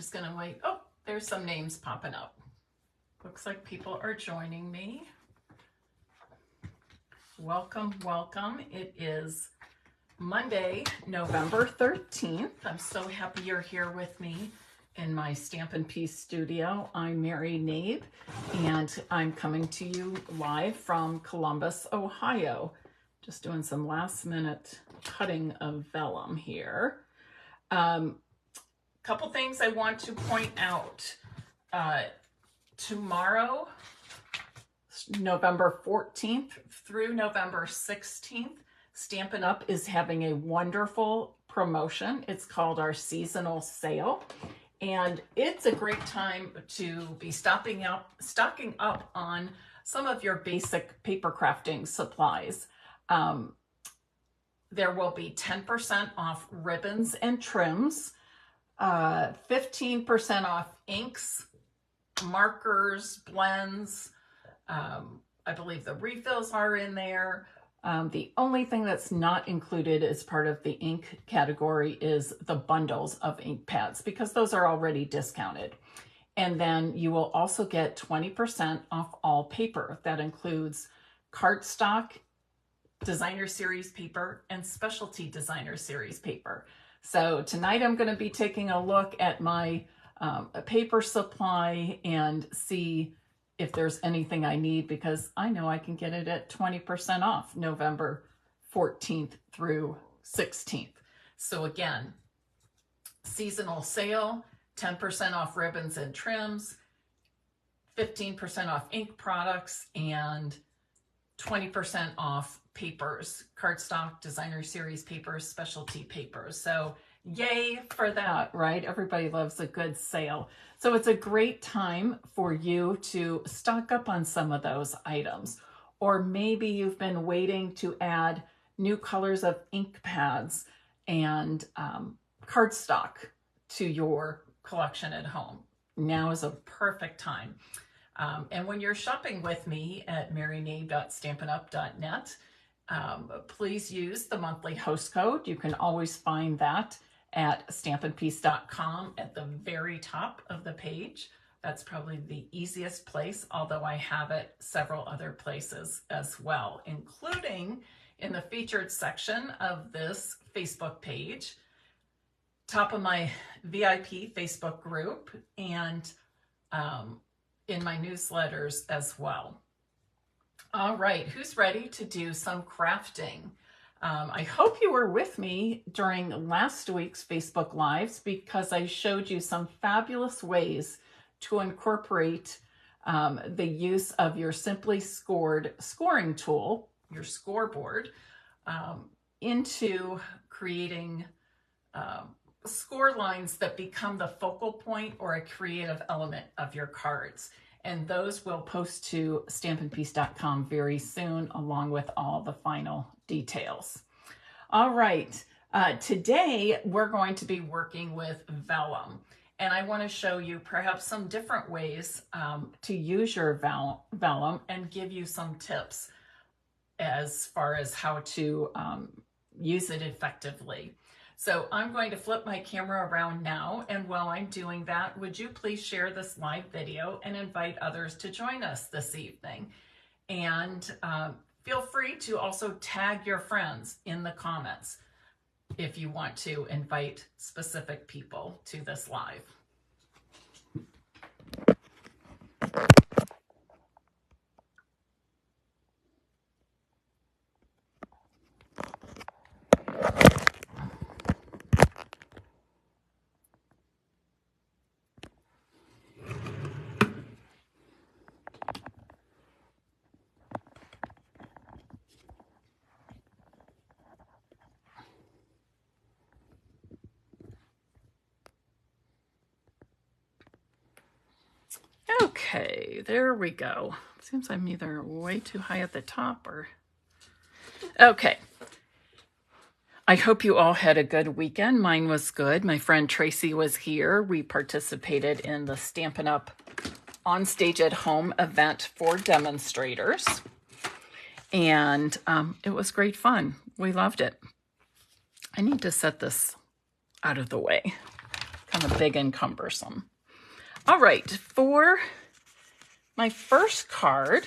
just going to wait. Oh, there's some names popping up. Looks like people are joining me. Welcome, welcome. It is Monday, November 13th. I'm so happy you're here with me in my Stampin' Piece studio. I'm Mary Knabe, and I'm coming to you live from Columbus, Ohio. Just doing some last minute cutting of vellum here. Couple things I want to point out. Tomorrow, November 14th through November 16th, Stampin' Up! Is having a wonderful promotion. It's called our seasonal sale. And it's a great time to be stocking up on some of your basic paper crafting supplies. There will be 10% off ribbons and trims, 15% off inks, markers, blends. I believe the refills are in there. The only thing that's not included as part of the ink category is the bundles of ink pads, because those are already discounted. And then you will also get 20% off all paper. That includes cardstock, designer series paper, and specialty designer series paper. So tonight I'm going to be taking a look at my paper supply and see if there's anything I need, because I know I can get it at 20% off November 14th through 16th. So again, seasonal sale, 10% off ribbons and trims, 15% off ink products, and 20% off papers, cardstock, designer series papers, specialty papers. So yay for that, right? Everybody loves a good sale. So it's a great time for you to stock up on some of those items. Or maybe you've been waiting to add new colors of ink pads and cardstock to your collection at home. Now is a perfect time. And when you're shopping with me at maryknabe.stampinup.net, please use the monthly host code. You can always find that at stampinpiece.com at the very top of the page. That's probably the easiest place, although I have it several other places as well, including in the featured section of this Facebook page, top of my VIP Facebook group, and in my newsletters as well. All right, who's ready to do some crafting? I hope you were with me during last week's Facebook Lives, because I showed you some fabulous ways to incorporate the use of your Simply Scored scoring tool, your scoreboard, into creating score lines that become the focal point or a creative element of your cards. And those will post to stampinpiece.com very soon, along with all the final details. All right, today we're going to be working with vellum. And I want to show you perhaps some different ways to use your vellum and give you some tips as far as how to use it effectively. So I'm going to flip my camera around now, and while I'm doing that, would you please share this live video and invite others to join us this evening? And feel free to also tag your friends in the comments if you want to invite specific people to this live. Okay, there we go. Seems I'm either way too high at the top or... Okay. I hope you all had a good weekend. Mine was good. My friend Tracy was here. We participated in the Stampin' Up! On Stage at Home event for demonstrators. And it was great fun. We loved it. I need to set this out of the way kind of big and cumbersome. All right, for my first card,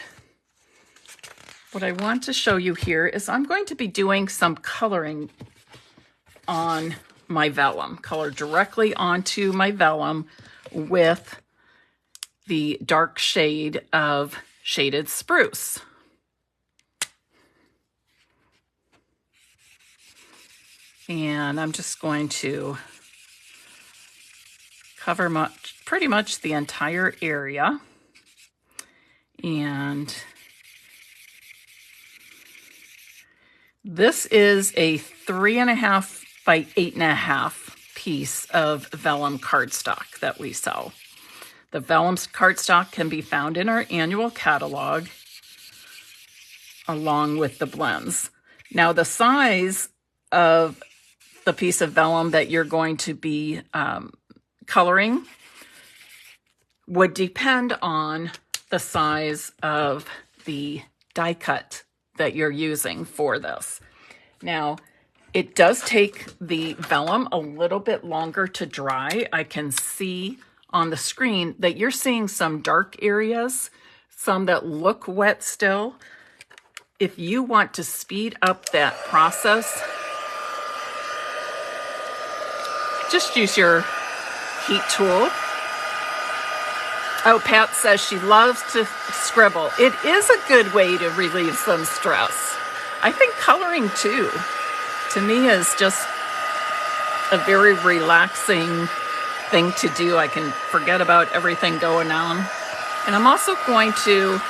what I want to show you here is I'm going to be doing some coloring on my vellum, color directly onto my vellum with the dark shade of Shaded Spruce. And I'm just going to cover pretty much the entire area. And this is a 3.5 by 8.5 piece of vellum cardstock that we sell. The vellum cardstock can be found in our annual catalog along with the blends. Now, the size of the piece of vellum that you're going to be coloring would depend on the size of the die cut that you're using for this. Now, it does take the vellum a little bit longer to dry. I can see on the screen that you're seeing some dark areas, some that look wet still. If you want to speed up that process, just use your heat tool. Oh, Pat says she loves to scribble. It is a good way to relieve some stress. I think coloring too, to me, is just a very relaxing thing to do. I can forget about everything going on. And I'm also going to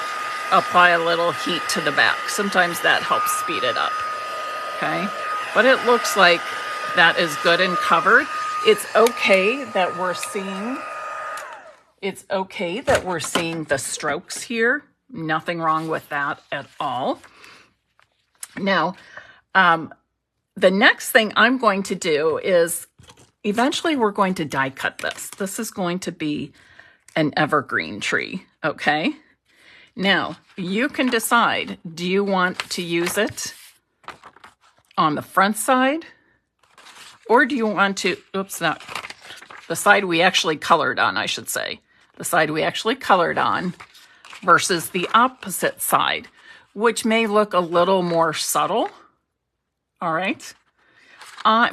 apply a little heat to the back. Sometimes that helps speed it up. Okay, but it looks like that is good and covered. It's okay that we're seeing the strokes here. Nothing wrong with that at all. Now, the next thing I'm going to do is eventually we're going to die cut this. This is going to be an evergreen tree, okay? Now, you can decide, do you want to use it on the front side? Or do you want to, oops, not the side we actually colored on, I should say. The side we actually colored on versus the opposite side, which may look a little more subtle. All right.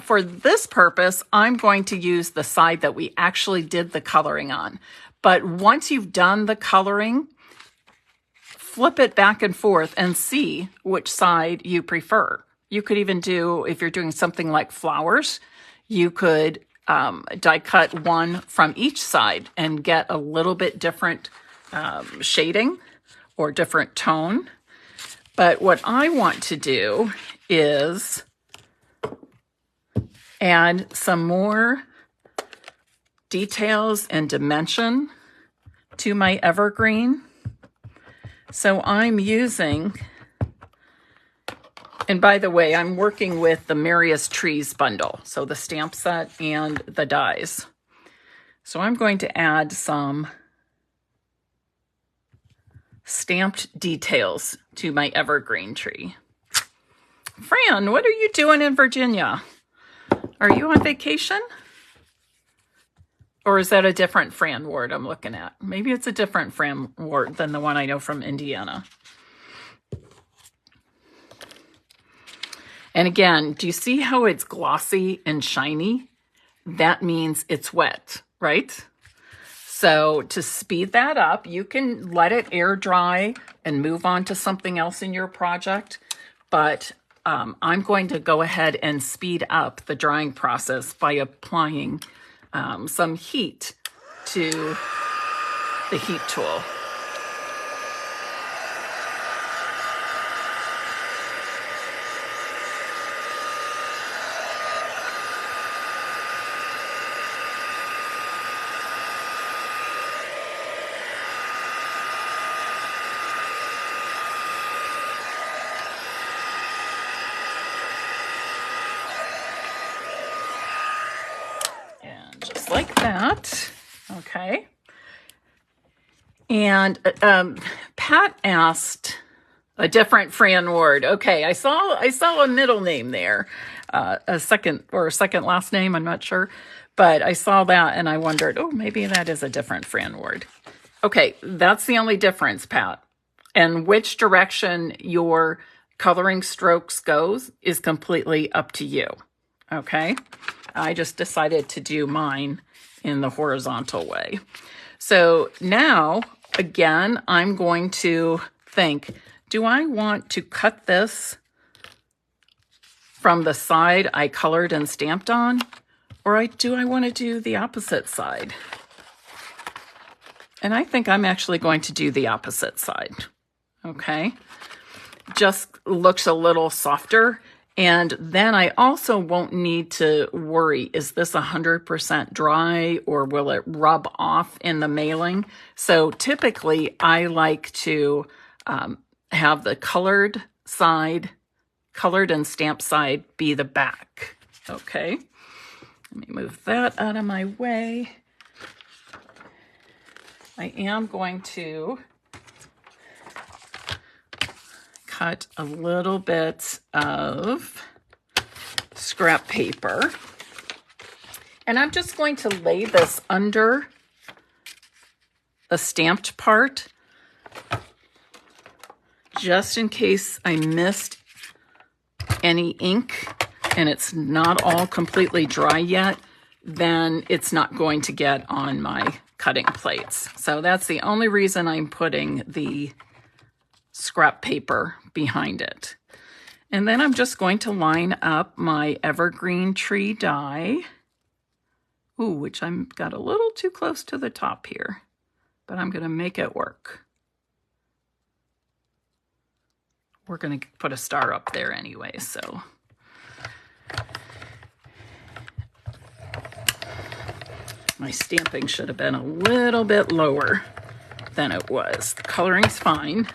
For this purpose, I'm going to use the side that we actually did the coloring on. But once you've done the coloring, flip it back and forth and see which side you prefer. You could even do, if you're doing something like flowers, you could die cut one from each side and get a little bit different shading or different tone. But what I want to do is add some more details and dimension to my evergreen. So I'm using, and by the way, I'm working with the Merriest Trees bundle, so the stamp set and the dies. So I'm going to add some stamped details to my evergreen tree. Fran, what are you doing in Virginia? Are you on vacation? Or is that a different Fran Ward I'm looking at? Maybe it's a different Fran Ward than the one I know from Indiana. And again, do you see how it's glossy and shiny? That means it's wet, right? So to speed that up, you can let it air dry and move on to something else in your project. But I'm going to go ahead and speed up the drying process by applying some heat to the heat tool. Like that, okay. And Pat asked a different Fran Ward. Okay, I saw a middle name there, a second last name. I'm not sure, But I saw that and I wondered, oh, maybe that is a different Fran Ward. Okay, that's the only difference, Pat. And which direction your coloring strokes goes is completely up to you. Okay, I just decided to do mine in the horizontal way. So now, again, I'm going to think, do I want to cut this from the side I colored and stamped on? Or do I want to do the opposite side? And I think I'm actually going to do the opposite side. Okay, just looks a little softer. And then I also won't need to worry, is this 100% dry or will it rub off in the mailing? So typically I like to have the colored and stamped side be the back. Okay, let me move that out of my way. I am going to cut a little bit of scrap paper, and I'm just going to lay this under the stamped part just in case I missed any ink and it's not all completely dry yet, then it's not going to get on my cutting plates. So that's the only reason I'm putting the scrap paper behind it. And then I'm just going to line up my evergreen tree die. Ooh, which I'm got a little too close to the top here, but I'm going to make it work. We're going to put a star up there anyway, so. My stamping should have been a little bit lower than it was. The coloring's fine.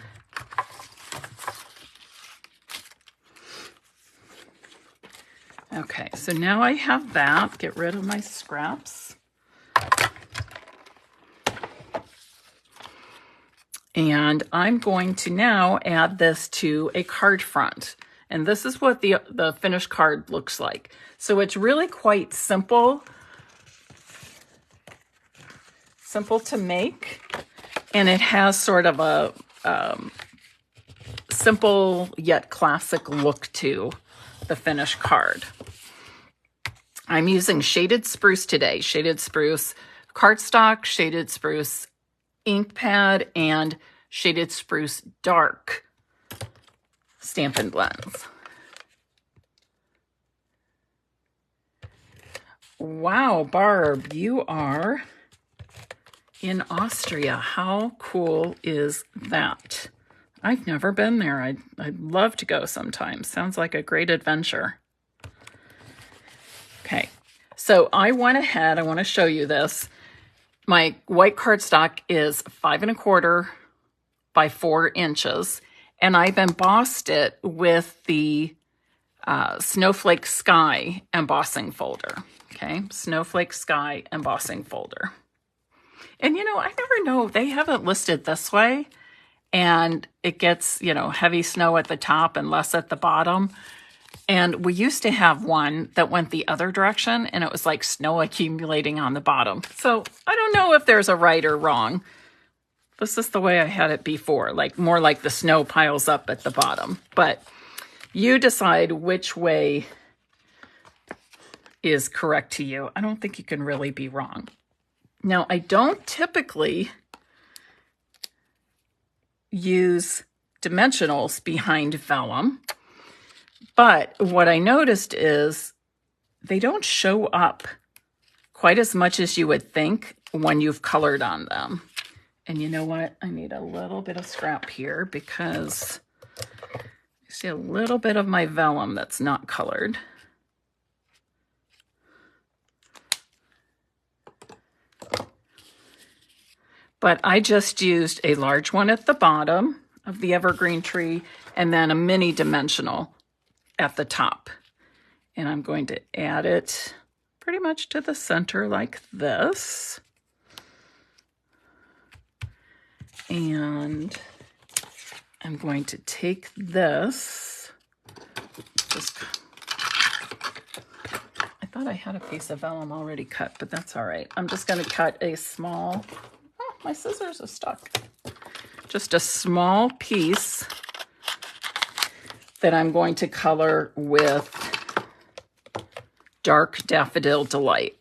Okay, so now I have that. Get rid of my scraps. And I'm going to now add this to a card front. And this is what the finished card looks like. So it's really quite simple. Simple to make. And it has sort of a simple yet classic look to the finished card. I'm using Shaded Spruce today. Shaded Spruce cardstock, Shaded Spruce ink pad, and Shaded Spruce Dark Stampin' Blends. Wow, Barb, you are in Austria. How cool is that? I've never been there. I'd love to go sometime. Sounds like a great adventure. Okay, so I went ahead. I want to show you this. My white cardstock is 5 1/4 by 4 inches, and I've embossed it with the Snowflake Sky embossing folder. Okay, Snowflake Sky embossing folder. And you know, I never know, they have it listed this way, and it gets, you know, heavy snow at the top and less at the bottom. And we used to have one that went the other direction, and it was like snow accumulating on the bottom. So I don't know if there's a right or wrong. This is the way I had it before, like more like the snow piles up at the bottom. But you decide which way is correct to you. I don't think you can really be wrong. Now, I don't typically use dimensionals behind vellum, but what I noticed is they don't show up quite as much as you would think when you've colored on them. And you know what? I need a little bit of scrap here because I see a little bit of my vellum that's not colored. But I just used a large one at the bottom of the evergreen tree and then a mini dimensional at the top. And I'm going to add it pretty much to the center like this. And I'm going to take this, I thought I had a piece of vellum already cut, but that's all right. I'm just going to cut a small, oh, my scissors are stuck. Just a small piece that I'm going to color with Dark Daffodil Delight.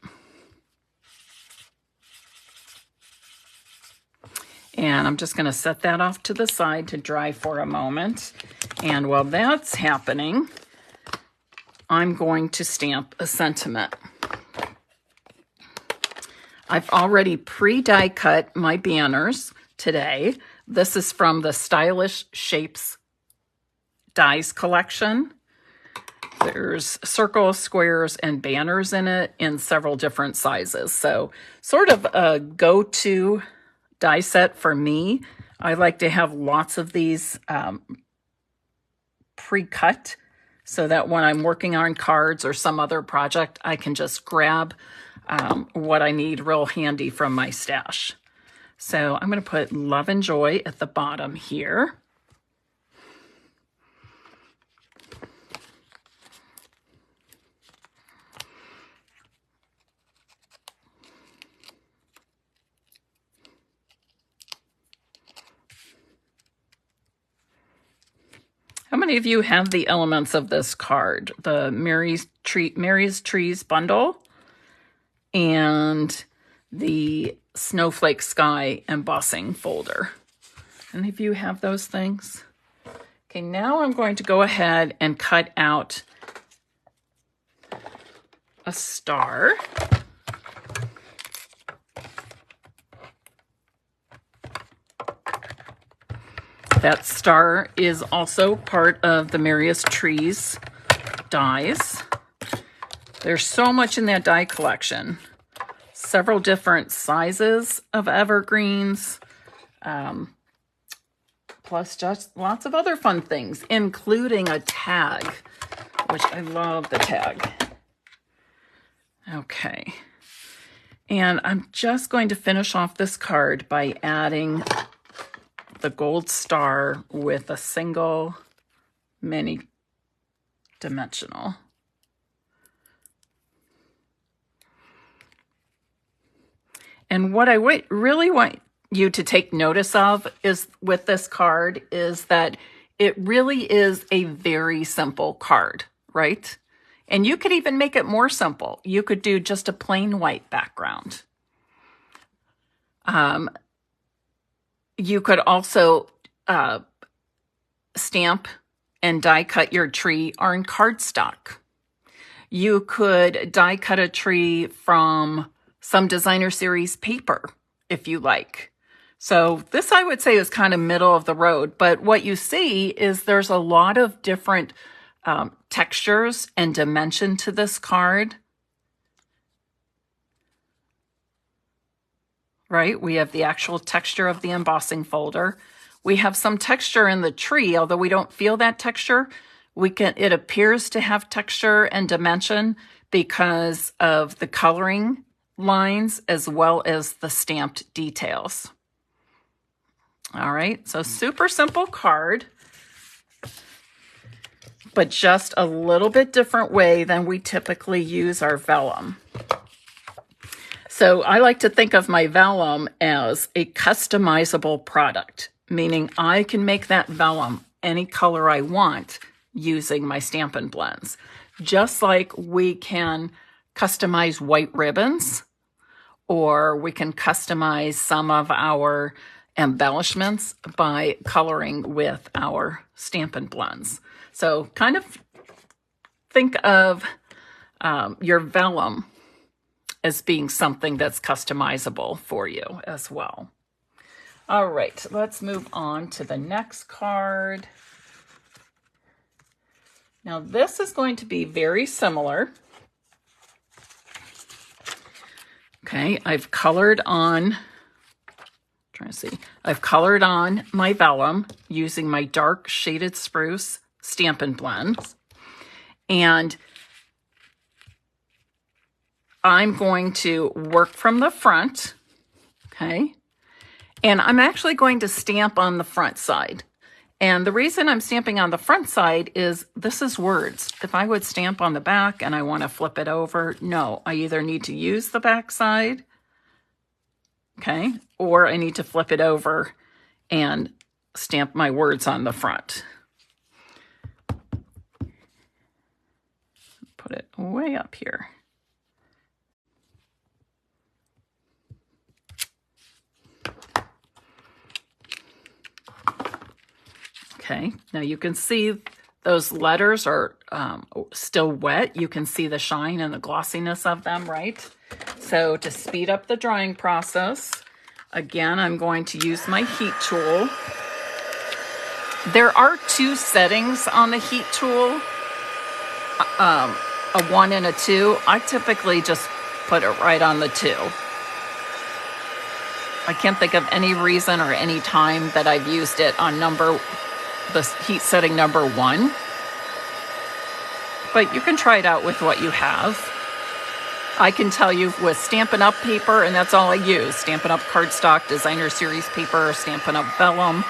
And I'm just going to set that off to the side to dry for a moment. And while that's happening, I'm going to stamp a sentiment. I've already pre-die cut my banners today. This is from the Stylish Shapes Dies collection. There's circles, squares, and banners in it in several different sizes. So sort of a go-to die set for me. I like to have lots of these pre-cut so that when I'm working on cards or some other project, I can just grab what I need real handy from my stash. So I'm going to put Love and Joy at the bottom here. How many of you have the elements of this card? The Mary's Trees bundle and the Snowflake Sky embossing folder. Any of you have those things? Okay, now I'm going to go ahead and cut out a star. That star is also part of the Merriest Trees dies. There's so much in that die collection. Several different sizes of evergreens, plus just lots of other fun things, including a tag, which I love the tag. Okay. And I'm just going to finish off this card by adding the gold star with a single mini dimensional. And what I really want you to take notice of is with this card is that it really is a very simple card, right? And you could even make it more simple. You could do just a plain white background. You could also stamp and die cut your tree on cardstock. You could die cut a tree from some designer series paper if you like. So this I would say is kind of middle of the road, but what you see is there's a lot of different textures and dimension to this card. Right? We have the actual texture of the embossing folder. We have some texture in the tree, although we don't feel that texture. It appears to have texture and dimension because of the coloring lines as well as the stamped details. All right, so super simple card, but just a little bit different way than we typically use our vellum. So I like to think of my vellum as a customizable product, meaning I can make that vellum any color I want using my Stampin' blends. Just like we can customize white ribbons, or we can customize some of our embellishments by coloring with our Stampin' blends. So kind of think of your vellum as being something that's customizable for you as well. All right, let's move on to the next card. Now this is going to be very similar. Okay, I've colored on my vellum using my dark shaded spruce Stampin' blends. And I'm going to work from the front, okay? And I'm actually going to stamp on the front side. And the reason I'm stamping on the front side is this is words. If I would stamp on the back and I want to flip it over, no, I either need to use the back side, okay, or I need to flip it over and stamp my words on the front. Put it way up here. Okay, now you can see those letters are still wet. You can see the shine and the glossiness of them, right? So to speed up the drying process, again, I'm going to use my heat tool. There are 2 settings on the heat tool, a 1 and a 2. I typically just put it right on the 2. I can't think of any reason or any time that I've used it on the heat setting number 1, but you can try it out with what you have. I can tell you with Stampin' Up paper, and that's all I use, Stampin' Up cardstock, designer series paper, Stampin' Up Vellum.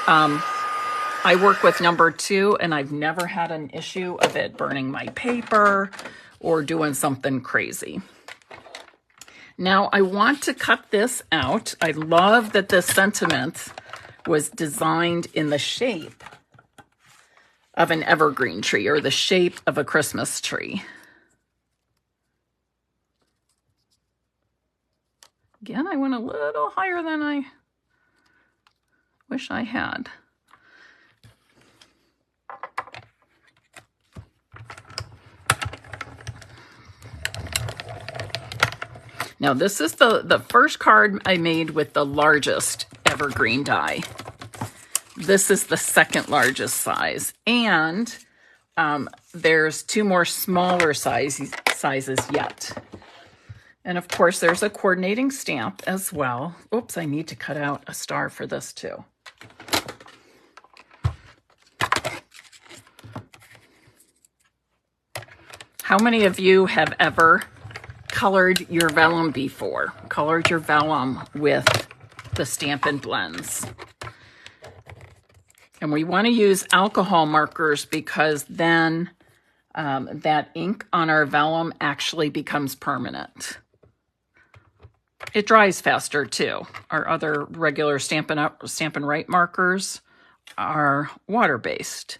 I work with number 2, and I've never had an issue of it burning my paper or doing something crazy. Now I want to cut this out. I love that this sentiment was designed in the shape of an evergreen tree or the shape of a Christmas tree. Again, I went a little higher than I wish I had. Now this is the first card I made with the largest evergreen die. This is the second largest size, and there's 2 more smaller sizes yet. And of course there's a coordinating stamp as well. Oops, I need to cut out a star for this too. How many of you have ever colored your vellum before? Colored your vellum with the Stampin' blends. And we want to use alcohol markers because then that ink on our vellum actually becomes permanent. It dries faster too. Our other regular Stampin' Right markers are water-based,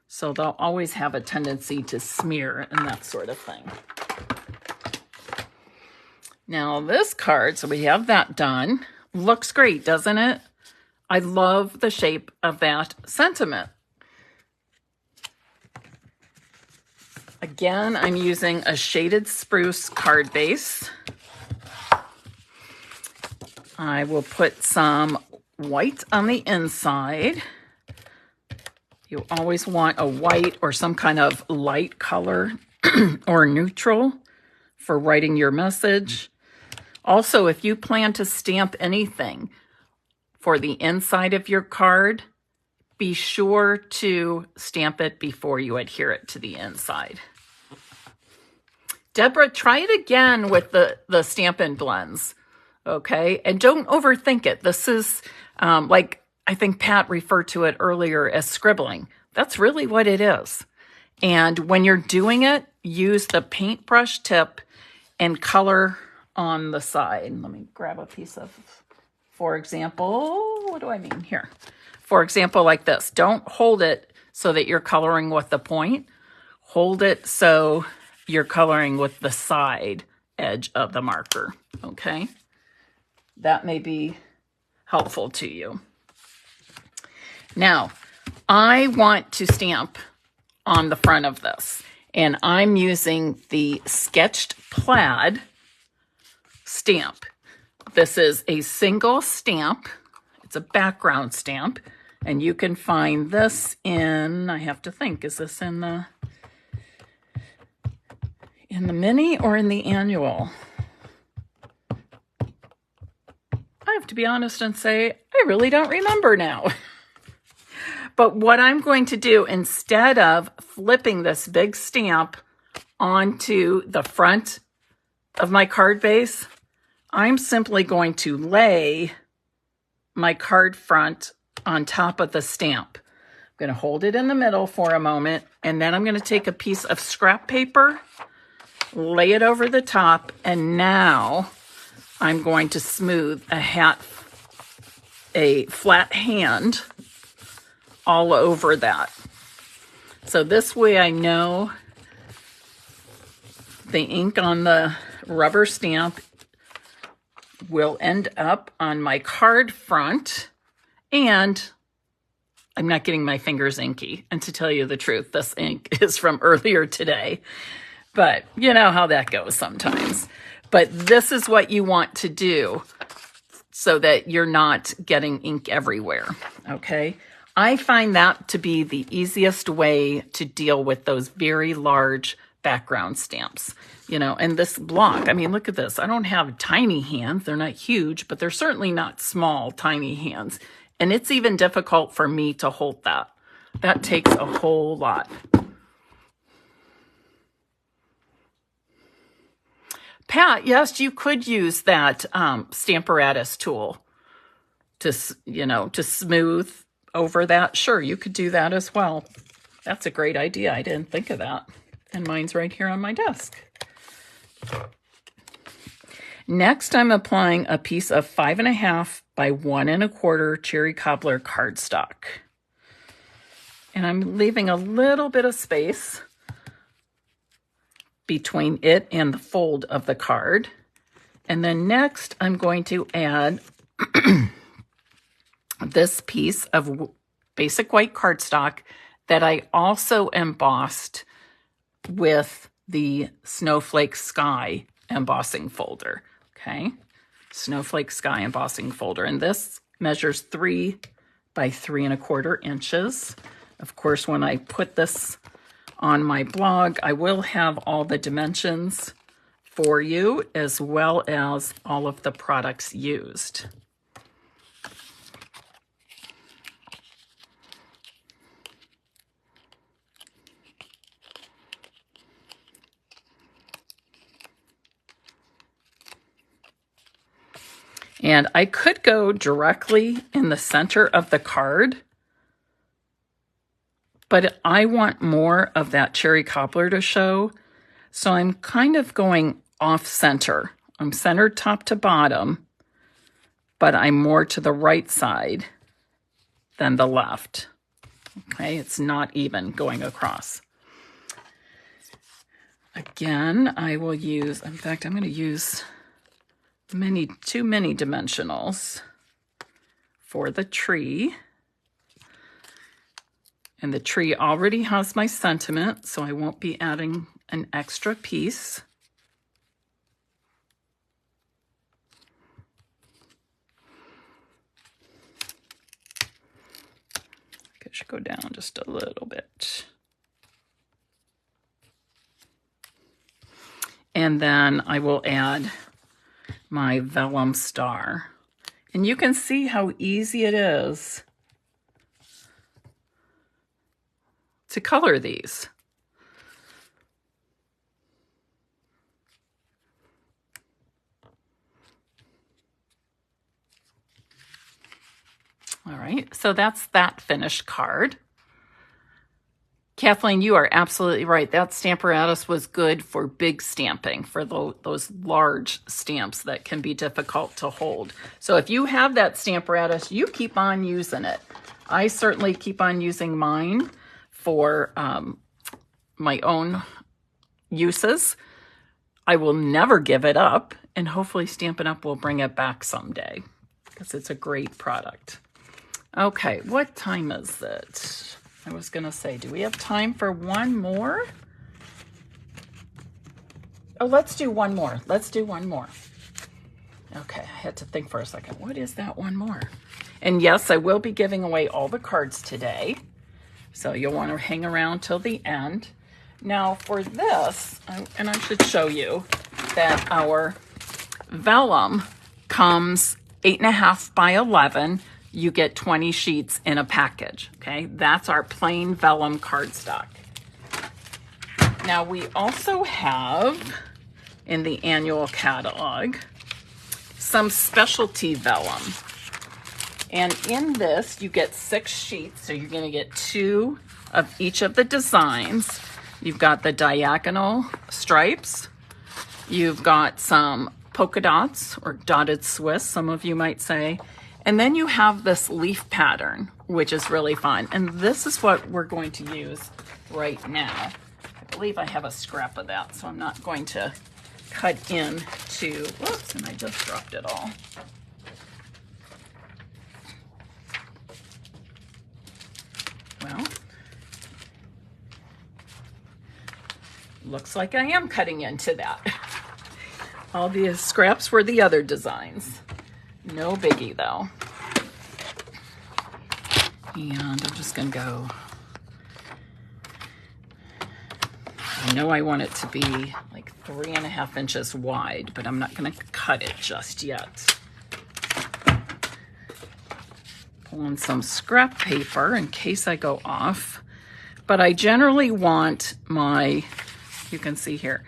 so they'll always have a tendency to smear and that sort of thing. Now this card, so we have that done. Looks great, doesn't it? I love the shape of that sentiment. Again, I'm using a shaded spruce card base. I will put some white on the inside. You always want a white or some kind of light color or neutral for writing your message. Also, if you plan to stamp anything for the inside of your card, be sure to stamp it before you adhere it to the inside. Deborah, try it again with the Stampin' blends, okay? And don't overthink it. This is, like I think Pat referred to it earlier as scribbling. That's really what it is. And when you're doing it, use the paintbrush tip and color on the side. Let me grab a piece of, for example, what do I mean here? For example, like this. Don't hold it so that you're coloring with the point. Hold it so you're coloring with the side edge of the marker, okay? That may be helpful to you. Now, I want to stamp on the front of this, and I'm using the Sketched Plaid stamp. This is a single stamp. It's a background stamp, and you can find this in, I have to think, is this in the mini or in the annual? I have to be honest and say, I really don't remember now. But what I'm going to do, instead of flipping this big stamp onto the front of my card base, I'm simply going to lay my card front on top of the stamp. I'm going to hold it in the middle for a moment, and then I'm going to take a piece of scrap paper, lay it over the top, and now I'm going to smooth a flat hand all over that. So this way I know the ink on the rubber stamp will end up on my card front, and I'm not getting my fingers inky. And to tell you the truth, this ink is from earlier today, but you know how that goes sometimes. But this is what you want to do so that you're not getting ink everywhere, okay? I find that to be the easiest way to deal with those very large background stamps, you know. And this block, I mean, look at this. I don't have tiny hands. They're not huge, but they're certainly not small, tiny hands. And it's even difficult for me to hold that. That takes a whole lot. Pat, yes, you could use that Stamparatus tool to, you know, to smooth over that. Sure, you could do that as well. That's a great idea. I didn't think of that. And mine's right here on my desk. Next, I'm applying a piece of 5.5 by 1 1/4 cherry cobbler cardstock. And I'm leaving a little bit of space between it and the fold of the card. And then next, I'm going to add this piece of basic white cardstock that I also embossed with the Snowflake Sky embossing folder. Okay, Snowflake Sky embossing folder. And this measures 3 by 3 1/4 inches. Of course, when I put this on my blog, I will have all the dimensions for you, as well as all of the products used. And I could go directly in the center of the card, but I want more of that cherry cobbler to show. So I'm kind of going off center. I'm centered top to bottom, but I'm more to the right side than the left. Okay, it's not even going across. Again, I will use, in fact, I'm going to use too many dimensionals for the tree. And the tree already has my sentiment, so I won't be adding an extra piece. I should go down just a little bit. And then I will add my vellum star. And you can see how easy it is to color these. All right, so that's that finished card. Kathleen, you are absolutely right. That Stamparatus was good for big stamping, for those large stamps that can be difficult to hold. So if you have that Stamparatus, you keep on using it. I certainly keep on using mine for my own uses. I will never give it up, and hopefully Stampin' Up! Will bring it back someday because it's a great product. Okay, what time is it? I was going to say, do we have time for one more? Oh, let's do one more. Let's do one more. Okay, I had to think for a second. What is that one more? And yes, I will be giving away all the cards today. So you'll want to hang around till the end. Now for this, and I should show you that our vellum comes 8.5 by 11. You get 20 sheets in a package, okay? That's our plain vellum cardstock. Now we also have in the annual catalog some specialty vellum. And in this, you get 6 sheets. So you're going to get 2 of each of the designs. You've got the diagonal stripes. You've got some polka dots or dotted Swiss, some of you might say. And then you have this leaf pattern, which is really fun. And this is what we're going to use right now. I believe I have a scrap of that, so I'm not going to cut into, whoops, and I just dropped it all. Well, looks like I am cutting into that. All the scraps were the other designs. No biggie though. And I'm just gonna go, I know I want it to be like 3.5 inches wide, but I'm not gonna cut it just yet. Pulling some scrap paper in case I go off. But I generally want my, you can see here,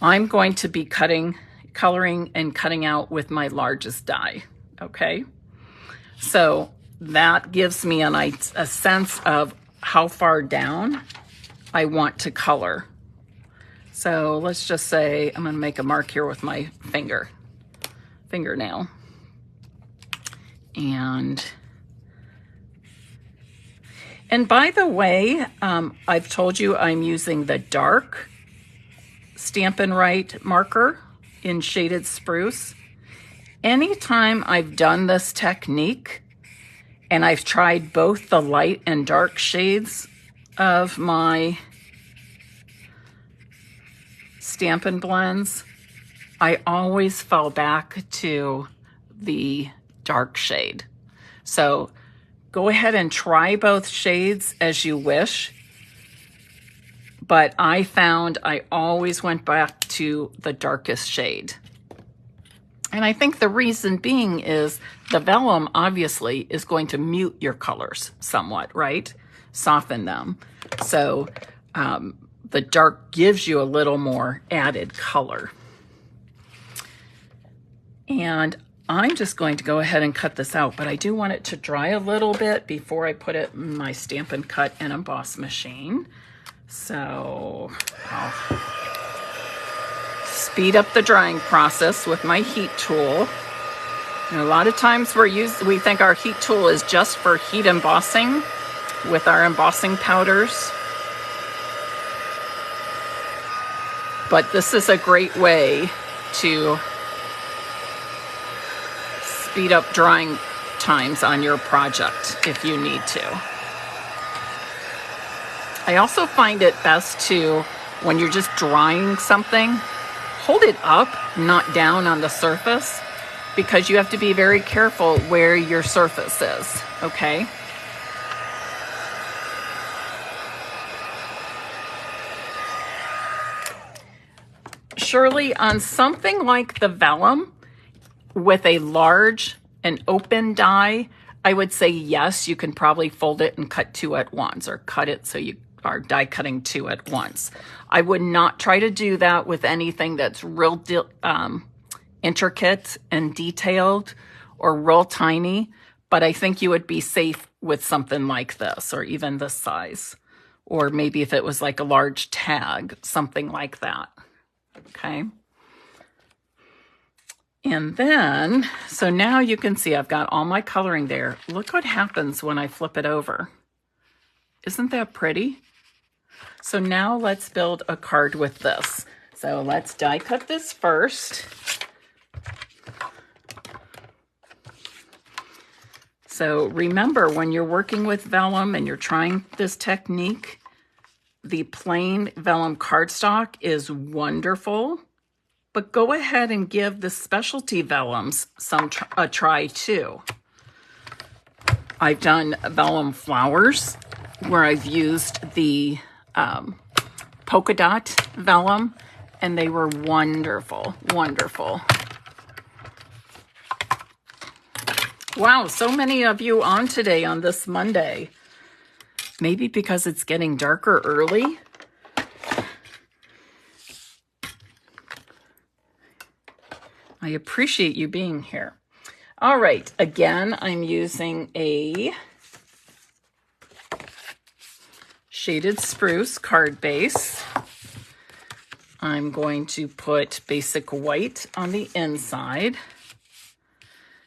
I'm going to be coloring and cutting out with my largest die, okay? So that gives me a sense of how far down I want to color. So let's just say I'm gonna make a mark here with my fingernail. And by the way, I've told you I'm using the dark Stampin' Right marker in Shaded Spruce. Anytime I've done this technique and I've tried both the light and dark shades of my Stampin' blends, I always fall back to the dark shade. So go ahead and try both shades as you wish. But I found I always went back to the darkest shade. And I think the reason being is the vellum obviously is going to mute your colors somewhat, right? Soften them. So the dark gives you a little more added color. And I'm just going to go ahead and cut this out, but I do want it to dry a little bit before I put it in my Stampin' Cut and Emboss machine. So I'll speed up the drying process with my heat tool. And a lot of times we think our heat tool is just for heat embossing with our embossing powders. But this is a great way to speed up drying times on your project if you need to. I also find it best to, when you're just drying something, hold it up, not down on the surface, because you have to be very careful where your surface is, okay? Surely on something like the vellum with a large and open die, I would say yes, you can probably fold it and cut 2 at once, or cut it so you are die cutting 2 at once. I would not try to do that with anything that's real intricate and detailed or real tiny, but I think you would be safe with something like this, or even this size, or maybe if it was like a large tag, something like that, okay? And then, so now you can see I've got all my coloring there. Look what happens when I flip it over. Isn't that pretty? So now let's build a card with this. So let's die cut this first. So remember, when you're working with vellum and you're trying this technique, the plain vellum cardstock is wonderful, but go ahead and give the specialty vellums a try too. I've done vellum flowers where I've used the polka dot vellum, and they were wonderful, wonderful. Wow, so many of you on today on this Monday. Maybe because it's getting darker early. I appreciate you being here. All right, again, I'm using a shaded spruce card base. I'm going to put basic white on the inside.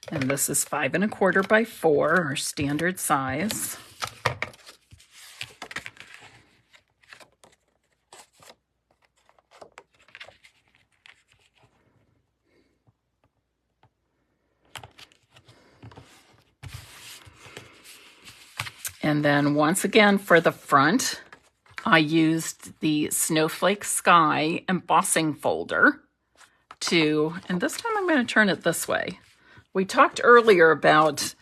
And this is 5 1/4 by 4, our standard size. And then once again for the front, I used the Snowflake Sky embossing folder and this time I'm going to turn it this way. We talked earlier about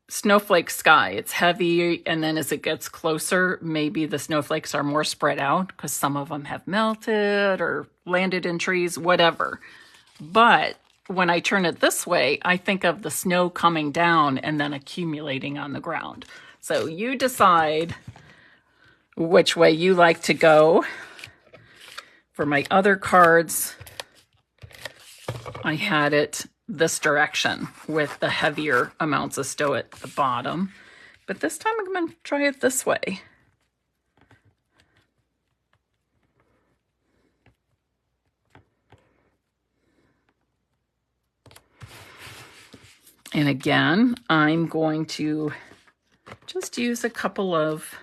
Snowflake Sky. It's heavy, and then as it gets closer, maybe the snowflakes are more spread out because some of them have melted or landed in trees, whatever. But when I turn it this way, I think of the snow coming down and then accumulating on the ground. So you decide which way you like to go. For my other cards, I had it this direction with the heavier amounts of snow at the bottom. But this time I'm going to try it this way. And again, I'm going to just use a couple of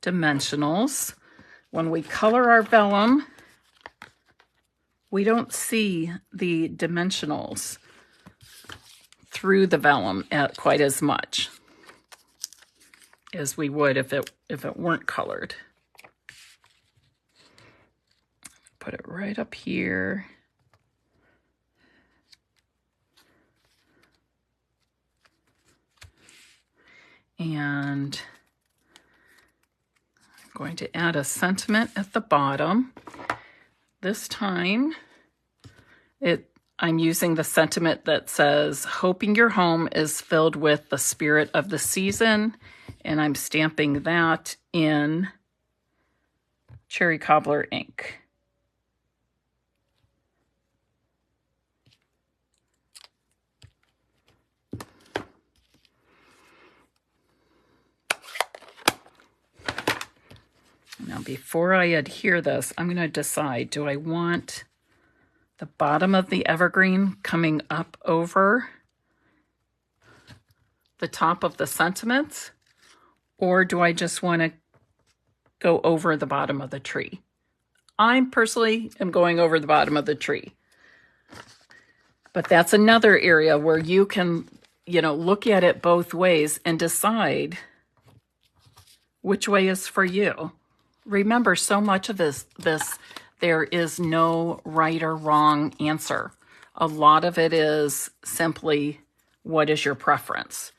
dimensionals. When we color our vellum, we don't see the dimensionals through the vellum quite as much as we would if it weren't colored. Put it right up here. And I'm going to add a sentiment at the bottom. This time, I'm using the sentiment that says, hoping your home is filled with the spirit of the season, and I'm stamping that in Cherry Cobbler ink. Now, before I adhere this, I'm going to decide, do I want the bottom of the evergreen coming up over the top of the sentiments, or do I just want to go over the bottom of the tree? I personally am going over the bottom of the tree. But that's another area where you can, look at it both ways and decide which way is for you. Remember, so much of this, there is no right or wrong answer. A lot of it is simply, what is your preference?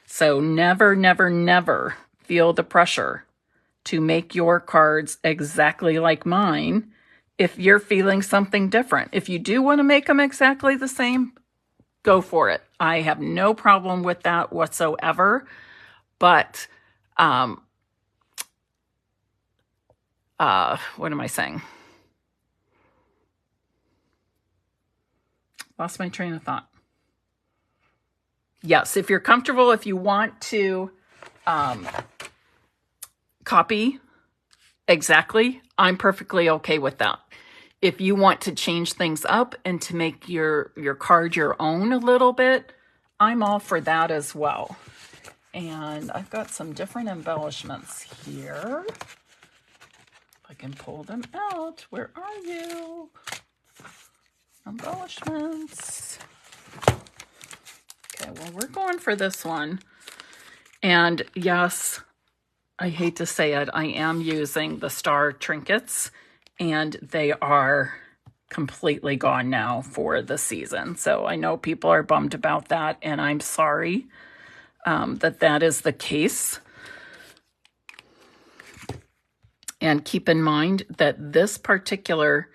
So never, never, never feel the pressure to make your cards exactly like mine if you're feeling something different. If you do want to make them exactly the same, go for it. I have no problem with that whatsoever. But what am I saying? Lost my train of thought. Yes, if you're comfortable, if you want to copy exactly, I'm perfectly okay with that. If you want to change things up and to make your card your own a little bit, I'm all for that as well. And I've got some different embellishments here. If I can pull them out. Where are you? Embellishments. Okay, well, we're going for this one. And yes, I hate to say it, I am using the star trinkets, and they are completely gone now for the season. So I know people are bummed about that, and I'm sorry that is the case. And keep in mind that this particular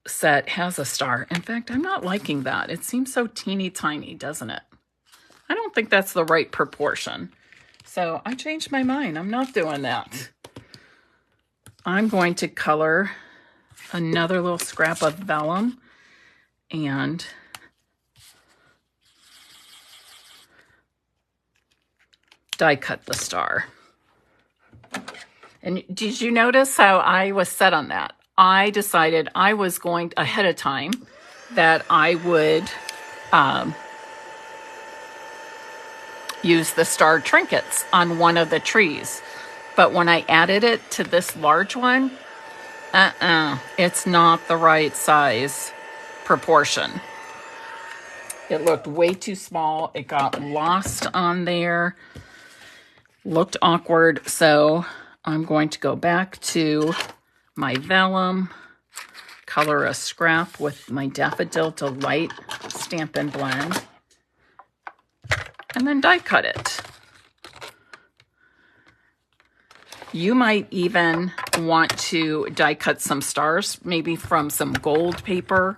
set has a star. In fact, I'm not liking that. It seems so teeny tiny, doesn't it? I don't think that's the right proportion. So I changed my mind. I'm not doing that. I'm going to color another little scrap of vellum and die cut the star. And did you notice how I was set on that? I decided I was going ahead of time that I would use the star trinkets on one of the trees. But when I added it to this large one, it's not the right size proportion. It looked way too small. It got lost on there. Looked awkward. So I'm going to go back to my vellum, color a scrap with my Daffodil Delight Stampin' blend, and then die cut it. You might even want to die cut some stars, maybe from some gold paper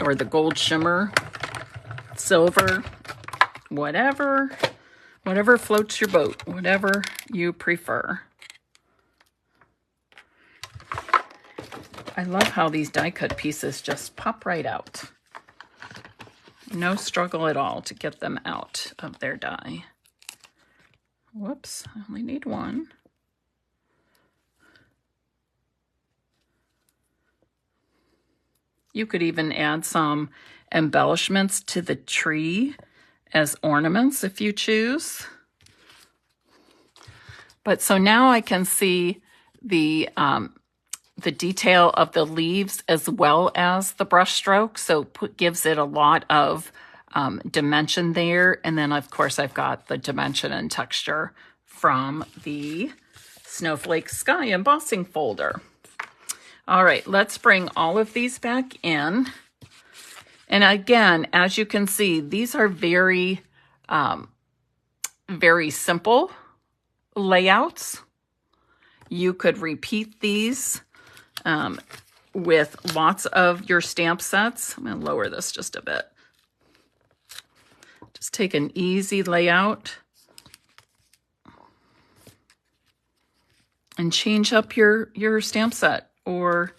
or the gold shimmer, silver, whatever floats your boat, whatever you prefer. I love how these die cut pieces just pop right out. No struggle at all to get them out of their die. Whoops, I only need one. You could even add some embellishments to the tree as ornaments if you choose. But so now I can see the detail of the leaves as well as the brush stroke. So gives it a lot of dimension there. And then of course I've got the dimension and texture from the Snowflake Sky embossing folder. All right, let's bring all of these back in. And again, as you can see, these are very, very simple layouts. You could repeat these with lots of your stamp sets. I'm going to lower this just a bit. Just take an easy layout and change up your stamp set. Or,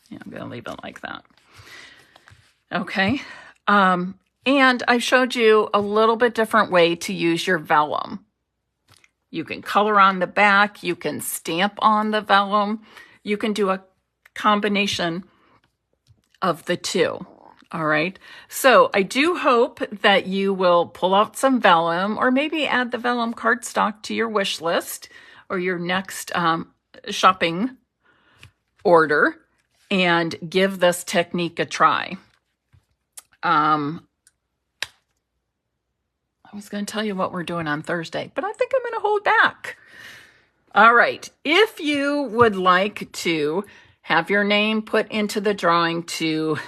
yeah, I'm going to leave it like that. Okay. And I showed you a little bit different way to use your vellum. You can color on the back. You can stamp on the vellum. You can do a combination of the two. All right. So I do hope that you will pull out some vellum or maybe add the vellum cardstock to your wish list or your next shopping order and give this technique a try. I was going to tell you what we're doing on Thursday, but I think I'm going to hold back. All right. If you would like to have your name put into the drawing to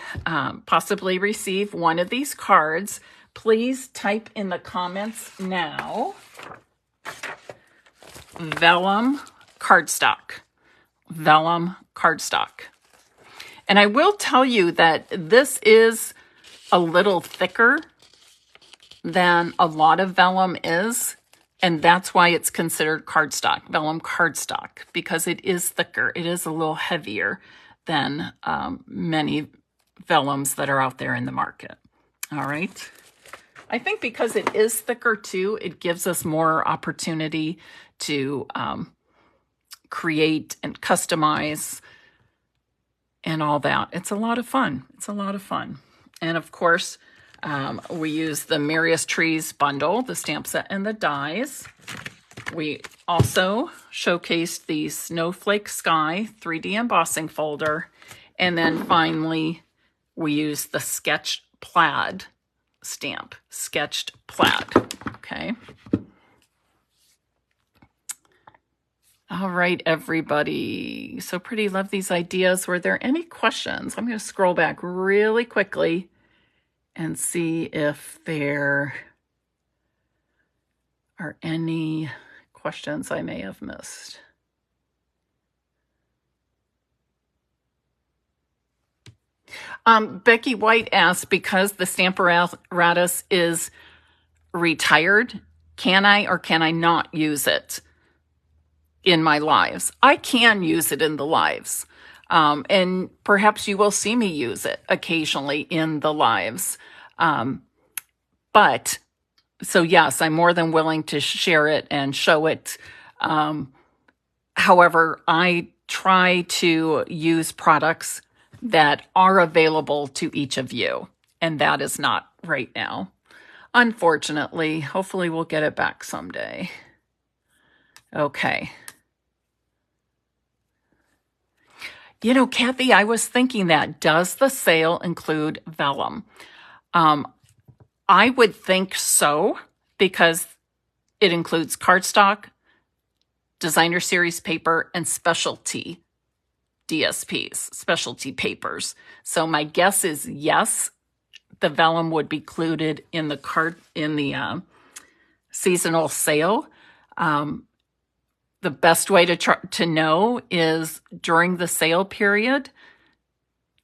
possibly receive one of these cards, please type in the comments now, vellum cardstock. Vellum cardstock. And I will tell you that this is a little thicker than a lot of vellum is, and that's why it's considered cardstock, vellum cardstock, because it is thicker. It is a little heavier than many vellums that are out there in the market. All right. I think because it is thicker too, it gives us more opportunity to create and customize and all that. It's a lot of fun. It's a lot of fun. And of course, we use the Merriest Trees bundle, the stamp set and the dies. We also showcased the Snowflake Sky 3D embossing folder. And then finally, we use the Sketched Plaid stamp, Sketched Plaid, okay? All right, everybody. So pretty, love these ideas. Were there any questions? I'm going to scroll back really quickly and see if there are any questions I may have missed. Becky White asked, because the Stamparatus is retired, can I or can I not use it in my lives? I can use it in the lives. And perhaps you will see me use it occasionally in the lives. But So yes, I'm more than willing to share it and show it. However, I try to use products that are available to each of you, and that is not right now. Unfortunately, hopefully we'll get it back someday. Okay. You know, Kathy, I was thinking that, does the sale include vellum? I would think so, because it includes cardstock, designer series paper, and specialty DSPs, specialty papers. So my guess is yes, the vellum would be included in the seasonal sale. The best way to know is during the sale period,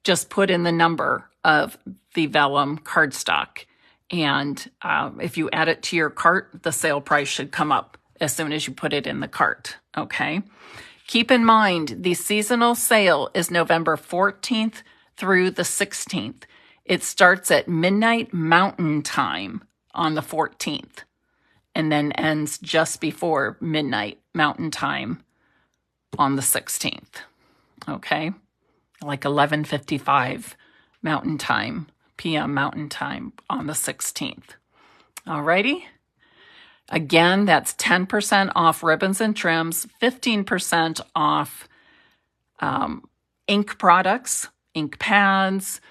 just put in the number of the vellum cardstock. And if you add it to your cart, the sale price should come up as soon as you put it in the cart, okay? Keep in mind, the seasonal sale is November 14th through the 16th. It starts at midnight Mountain Time on the 14th and then ends just before midnight Mountain Time on the 16th, okay? Like 11:55 Mountain Time, p.m. Mountain Time on the 16th. Alrighty? Again, that's 10% off ribbons and trims, 15% off ink products, ink pads,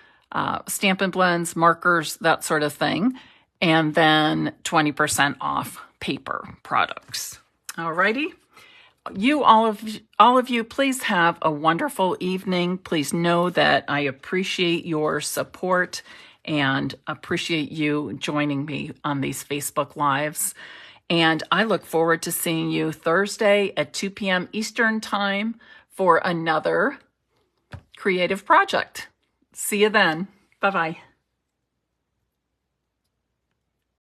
Stampin' blends, markers, that sort of thing, and then 20% off paper products. Alrighty? All of you, please have a wonderful evening. Please know that I appreciate your support and appreciate you joining me on these Facebook Lives. And I look forward to seeing you Thursday at 2 p.m. Eastern Time for another creative project. See you then. Bye-bye.